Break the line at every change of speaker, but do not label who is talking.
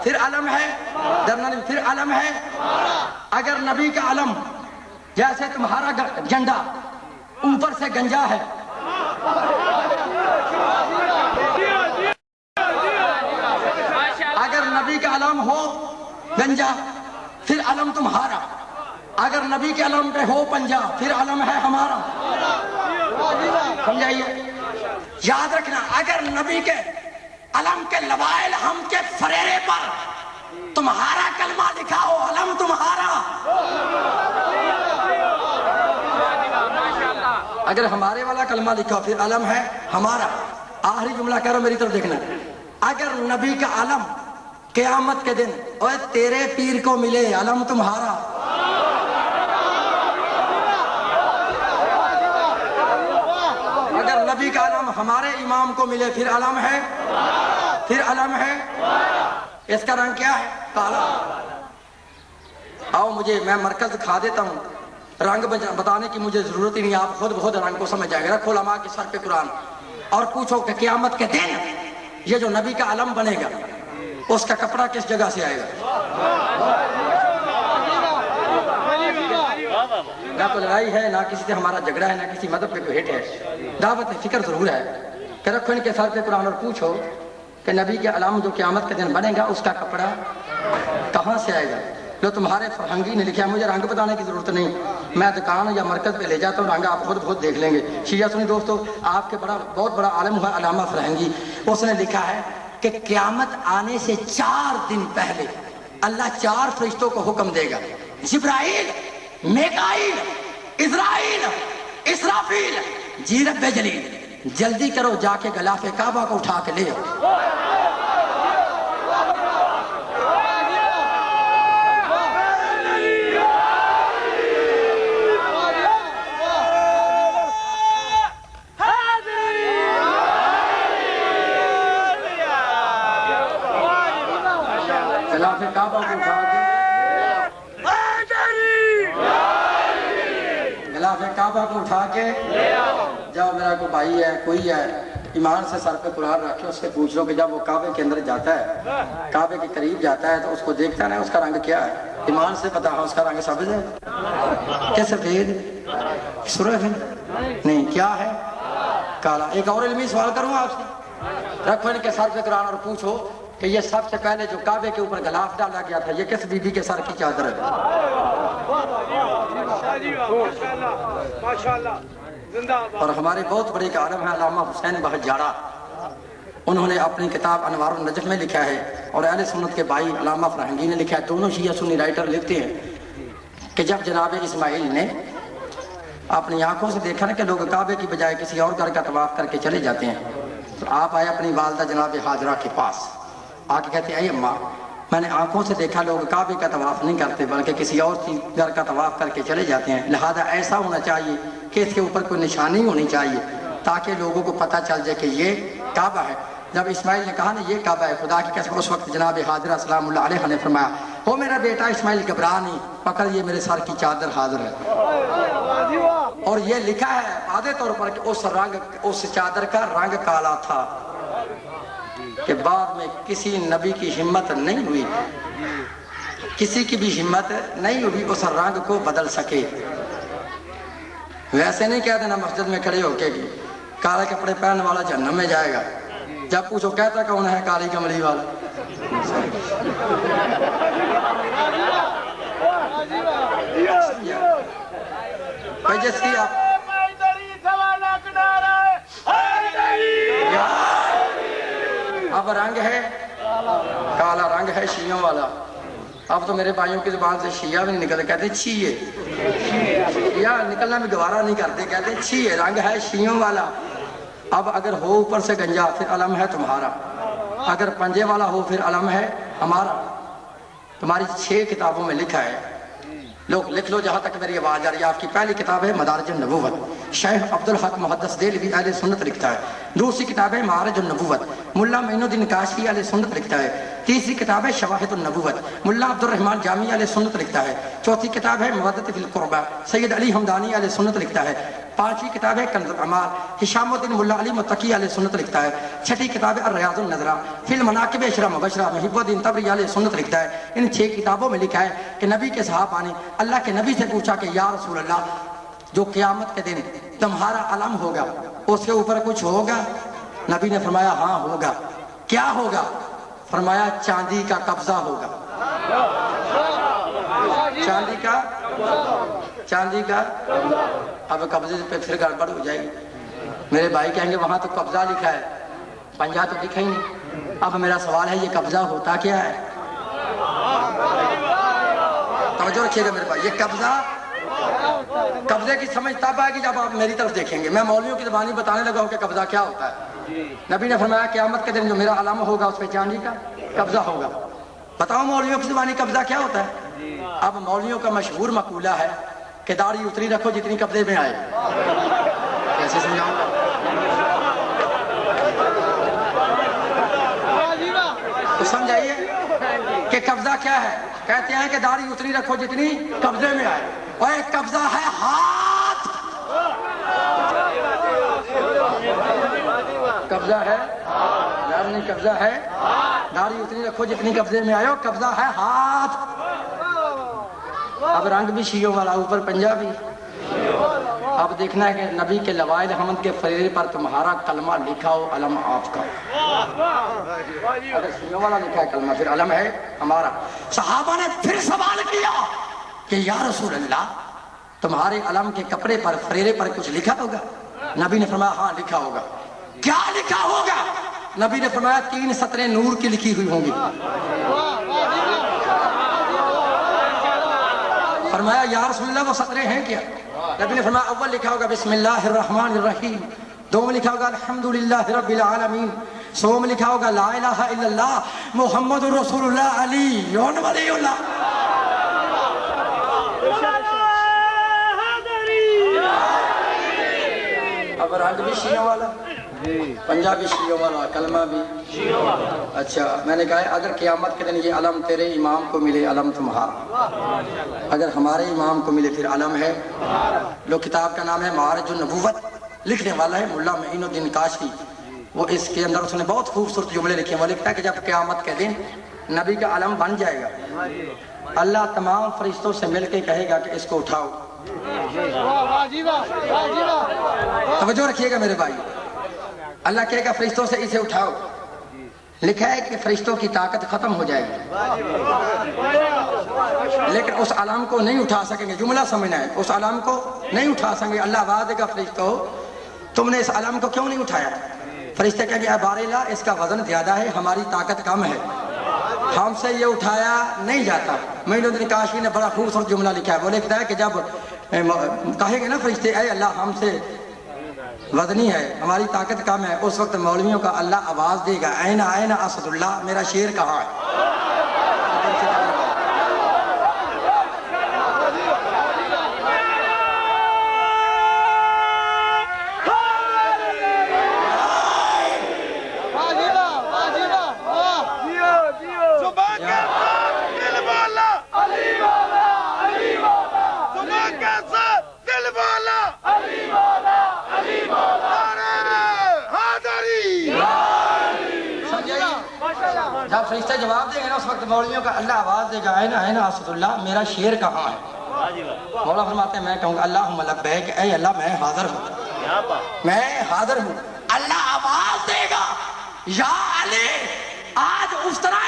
پھر علم ہے جنرل، پھر علم ہے اگر نبی کا علم جیسے تمہارا جھنڈا اوپر سے گنجا ہے، اگر نبی کا علم ہو گنجا پھر علم تمہارا، اگر نبی کے علم پہ ہو پنجا پھر علم ہے ہمارا. سمجھائیے، یاد رکھنا، اگر نبی کے علم کے لوائل ہم کے فریرے پر تمہارا کلمہ لکھا ہو، علم تمہارا. اگر ہمارے والا کلمہ لکھا پھر علم ہے ہمارا. آخری جملہ کہہ رہا ہوں، میری طرف دیکھنا. اگر نبی کا علم قیامت کے دن اوے تیرے پیر کو ملے، علم تمہارا. اگر نبی کا علم ہمارے امام کو ملے پھر علم ہے، پھر علم ہے. اس کا رنگ کیا ہے؟ کالا. آؤ مجھے، میں مرکز دکھا دیتا ہوں. رنگ بتانے کی مجھے ضرورت ہی نہیں، آپ خود بہت رنگ کو سمجھ جائیں گے. رکھو علماء کے سر پہ قرآن اور پوچھو کہ قیامت کے دن یہ جو نبی کا علم بنے گا اس کا کپڑا کس جگہ سے آئے گا؟ نہ تو لڑائی ہے، نہ کسی سے ہمارا جھگڑا ہے، نہ کسی مذہب پہ کوئی ہٹ ہے. دعوت فکر ضرور ہے کہ رکھو ان کے سر پہ قرآن اور پوچھو کہ نبی کے علم جو قیامت کے دن بنے گا اس کا کپڑا کہاں سے آئے گا؟ جو تمہارے فرہنگی نے لکھا ہے، مجھے رنگ بتانے کی ضرورت نہیں، میں دکان یا مرکز پہ لے جاتا ہوں، رنگ آپ خود بہت دیکھ لیں گے. شیعہ سنی دوستو، آپ کے بہت بڑا عالم ہوا علامہ فرہنگی، اس نے لکھا ہے کہ قیامت آنے سے 4 دن پہلے اللہ 4 فرشتوں کو حکم دے گا: جبرائیل، میکائیل، اسرائیل، اسرافیل، جی رب جلیل، جلدی کرو جا کے غلاف کعبہ کو اٹھا کے لے آؤ. غلاف کعبہ کو اٹھا کے، غلاف کعبہ کو اٹھا کے جب میرا کوئی بھائی ہے، کوئی ہے، ایمان سے سر پہ قرآن رکھ کے اس سے پوچھ لو کہ جب وہ کعبے کے اندر جاتا ہے، کعبے کے قریب جاتا ہے تو اس کو دیکھتا ہے نا، اس کا رنگ کیا ہے؟ ایمان سے پتا ہے اس کا رنگ سبز ہے کہ سفید؟ سرخ ہے؟ نہیں، کیا ہے؟ کالا. ایک اور علمی سوال کروں آپ سے، رکھو ان کے سر پہ قرآن اور پوچھو کہ یہ سب سے پہلے جو کعبے کے اوپر غلاف ڈالا گیا تھا یہ کس بی بی کے سر کی چادر ہے؟ اور ہمارے بہت بڑے عالم ہیں علامہ حسین بہجارہ، انہوں نے اپنی کتاب انوار النجف میں لکھا ہے، اور اہل سنت کے بھائی علامہ فرہنگی نے لکھا ہے، دونوں شیعہ سنی رائٹر لکھتے ہیں کہ جب جناب اسماعیل نے اپنی آنکھوں سے دیکھا نا کہ لوگ کعبے کی بجائے کسی اور گھر کا طواف کر کے چلے جاتے ہیں، تو آپ آئے اپنی والدہ جناب حاجرہ کے پاس آ کے کہتے ہیں: اے اماں، میں نے آنکھوں سے دیکھا لوگ کعبے کا طواف نہیں کرتے بلکہ کسی اور چیز گھر کا طواف کر کے چلے جاتے ہیں، لہذا ایسا ہونا چاہیے کہ اس کے اوپر کوئی نشانی ہونی چاہیے تاکہ لوگوں کو پتہ چل جائے کہ یہ کعبہ ہے. جب اسماعیل نے کہا نا یہ کعبہ ہے، خدا کی قسم اس وقت جناب حاضرہ سلام اللہ علیہ نے فرمایا: او میرا بیٹا اسماعیل، گھبرا نہیں، پکڑ یہ میرے سر کی چادر حاضر ہے. اور یہ لکھا ہے واضح طور پر کہ اس چادر کا رنگ کالا تھا کہ بعد میں کسی نبی کی ہمت نہیں ہوئی، کسی کی بھی ہمت نہیں ہوئی اس رنگ کو بدل سکے. ویسے نہیں کہہ دینا مسجد میں کھڑے ہو کے کالے کپڑے پہننے والا جہنم میں جائے گا، جب پوچھو کہتا کون ہے؟ کالی کملی والا. جس کی آپ اب رنگ ہے کالا، رنگ ہے شیعوں والا. اب تو میرے بھائیوں کی زبان سے شیعہ بھی نہیں نکلتے، کہتے چھیے. شیعہ نکلنا بھی گوارا نہیں کرتے، کہتے چھیے، رنگ ہے شیعوں والا. اب اگر ہو اوپر سے گنجا پھر علم ہے تمہارا، اگر پنجے والا ہو پھر علم ہے ہمارا. تمہاری 6 کتابوں میں لکھا ہے، لوگ لکھ لو جہاں تک میری آواز آ رہی ہے. آپ کی پہلی کتاب ہے مدارج النبوت، شیخ عبدالحق محدث دہلوی اہل سنت لکھتا ہے. دوسری کتاب ہے معارج النبوت، ملا معین الدین کاشفی اہل سنت لکھتا ہے. تیسری کتاب ہے شواہد النبوت، ملا عبد الرحمن جامی اہل سنت لکھتا ہے. چوتھی کتاب ہے مودت فی القربہ، سید علی حمدانی اہل سنت لکھتا ہے. 5ویں کتاب ہے کنز الاعمال، ہشام الدین ملا علی متقی علیہ سنت لکھتا ہے۔ 6ٹھی کتاب ہے الریاض النظرہ فی المناقب اشرا مبشرہ، محب الدین طبری علیہ سنت لکھتا ہے۔ ان 6 کتابوں میں لکھا ہے کہ نبی کے صحابہ نے اللہ کے نبی سے پوچھا کہ یا رسول اللہ، جو قیامت کے دن تمہارا علم ہوگا اس کے اوپر کچھ ہوگا؟ نبی نے فرمایا ہاں ہوگا۔ کیا ہوگا؟ فرمایا چاندی کا قبضہ ہوگا۔ چاندی کا اب قبضے پہ پھر گڑبڑ ہو جائے گی۔ میرے بھائی کہیں گے وہاں تو قبضہ لکھا ہے، پنجہ تو لکھا ہی نہیں۔ اب میرا سوال ہے یہ قبضہ ہوتا کیا ہے؟ توجہ رکھیے گا میرے بھائی، یہ قبضے کی سمجھ تب آئے گی جب آپ میری طرف دیکھیں گے۔ میں مولویوں کی زبانی بتانے لگا ہوں کہ قبضہ کیا ہوتا ہے۔ نبی نے فرمایا قیامت کے دن جو میرا علم ہوگا اس پہ چاندی کا قبضہ ہوگا۔ بتاؤ مولویوں کی زبانی قبضہ کیا ہوتا ہے؟ اب مولویوں کا مشہور مقولہ ہے کہ داڑھی اتنی رکھو جتنی قبضے میں آئے۔ کیسے سمجھاؤں؟ تو سمجھائیے کہ قبضہ کیا ہے؟ کہتے ہیں کہ داڑھی اتنی رکھو جتنی قبضے میں آئے، اور ایک قبضہ ہے ہاتھ۔ قبضہ ہے داڑھی، قبضہ ہے داڑھی اتنی رکھو جتنی قبضے میں آئے، اور قبضہ ہے ہاتھ۔ اب رنگ بھی شیعوں والا، اوپر پنجابی۔ اب دیکھنا ہے کہ نبی کے لوائد حمد کے فریرے پر تمہارا کلمہ لکھا ہو، علم آپ کا۔ اگر شیعوں والا لکھا ہے کلمہ پھر علم ہے ہمارا۔ صحابہ نے پھر سوال کیا کہ یا رسول اللہ، تمہارے علم کے کپڑے پر فریرے پر کچھ لکھا ہوگا؟ نبی نے فرمایا ہاں لکھا ہوگا۔ کیا لکھا ہوگا؟ نبی نے فرمایا 3 سطریں نور کی لکھی ہوئی ہوں گی۔ فرمایا یا رسول اللہ وہ سطریں ہیں کیا؟ نبی نے فرمایا اول لکھا ہوگا بسم اللہ الرحمن الرحیم، دوم لکھا ہوگا الحمدللہ رب العالمین، سوم لکھا ہوگا لا الہ الا اللہ محمد رسول اللہ علی ولی اللہ۔ اب رنگ بھی شیعوں والا، پنجابی شیعوں والا، کلمہ بھی شیعوں والا۔ اچھا میں نے کہا اگر قیامت کے دن یہ علم تیرے امام کو ملے، علم تمہارا، اگر ہمارے امام کو ملے پھر علم ہے لو۔ کتاب کا نام ہے معارج النبوت، لکھنے والا ہے ملا معین الدین کاشفی۔ وہ اس کے اندر اس نے بہت خوبصورت جملے لکھے ہیں۔ وہ لکھتا ہے کہ جب قیامت کے دن نبی کا علم بن جائے گا، اللہ تمام فرشتوں سے مل کے کہے گا کہ اس کو اٹھاؤ۔ توجہ رکھیے گا میرے بھائی، اللہ کہے گا فرشتوں سے اسے اٹھاؤ۔ لکھا ہے کہ فرشتوں کی طاقت ختم ہو جائے گی، لیکن اس علم کو نہیں اٹھا سکیں گے۔ جملہ سمجھنا ہے، اس علم کو نہیں اٹھا سکیں گے۔ اللہ آواز دے گا فرشتوں تم نے اس علم کو کیوں نہیں اٹھایا؟ فرشتے کہیں گے اے بار اللہ اس کا وزن زیادہ ہے، ہماری طاقت کم ہے، ہم سے یہ اٹھایا نہیں جاتا۔ معین الدین کاشفی نے بڑا خوبصورت جملہ لکھا ہے۔ وہ لکھتا ہے کہ جب کہیں گے نا فرشتے اے اللہ ہم سے وزنی ہے، ہماری طاقت کم ہے، اس وقت مولویوں کا اللہ آواز دے گا این این اسد اللہ، میرا شیر کہاں ہے؟ جب فرشتے جواب دیں گے نا اس وقت مولویوں کا اللہ آواز دے گا این این اسد اللہ، میرا شیر کہاں ہے؟ مولا فرماتے ہیں میں کہوں گا اللہم لبیک، اے اللہ میں حاضر ہوں، میں حاضر ہوں۔ اللہ آواز دے گا یا علی آج اس طرح